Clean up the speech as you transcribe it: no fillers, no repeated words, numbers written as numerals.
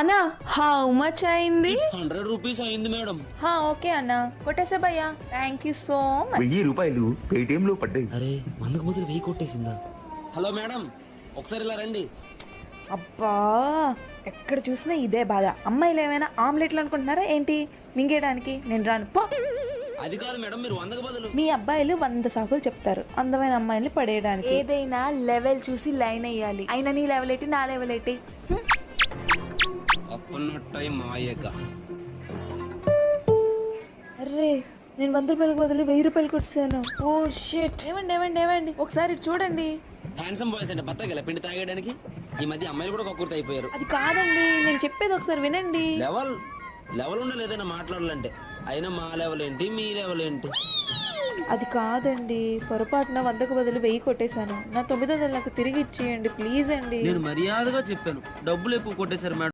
అన్నా how much అయింది? 100 rupees అయింది మేడం. ఓకే అన్నా, కొట్టేసే భయ్యా. Thank you so much. 1000 రూపాయలు పేటిఎం లో పడ్డాయి. అరే 100కు బదులు 1000 కొట్టేసిందా? హలో మేడం, ఒకసారి ఇలా రండి. అబ్బా, ఎక్కడ చూసినా ఇదే బాధ. అమ్మాయిలు ఏమైనా ఆమ్లెట్లు అనుకుంటున్నారా ఏంటి మింగేయడానికి? నేను రాను పో. అది కాదు మేడం, మీరు 100కు బదులు. మీ అబ్బాయిలు 100 సాకులు చెప్తారు అందమైన అమ్మాయిల్ని పడేయడానికి. ఏదైనా లెవెల్ చూసి లైన్ వేయాలి. అయినా నీ లెవెల్ ఏంటి, నా లెవెల్ ఏంటి? అప్పున్న టైం ఆయేగా. అర్రే, నేను 100 రూపాయలకు బదులు 1000 రూపాయలు కొట్టాను. Oh shit. ఏమండి ఏమండి ఏమండి, ఒకసారి ఇటు చూడండి. హ్యాండ్సమ్ బాయ్స్ అంటే బత్తాయి పిండి తాగడానికి ఈ మధ్య అమ్మాయిలు కూడా కొక్కుర్తి అయిపోయారు. అది కాదండి, నేను చెప్పేది ఒకసారి వినండి. లెవెల్ ఉండాలి ఏదైనా మాట్లాడాలంటే. అయినా మా లెవెల్ ఏంటి, మీ లెవెల్ ఏంటి? అది కాదండి, పొరపాటున 100కు బదులు 1000 కొట్టేశాను. నా 900 నాకు తిరిగి ఇచ్చేయండి ప్లీజ్ అండి. నేను మర్యాదగా చెప్పాను, డబ్బులు ఎక్కువ కొట్టేశారు మేడం.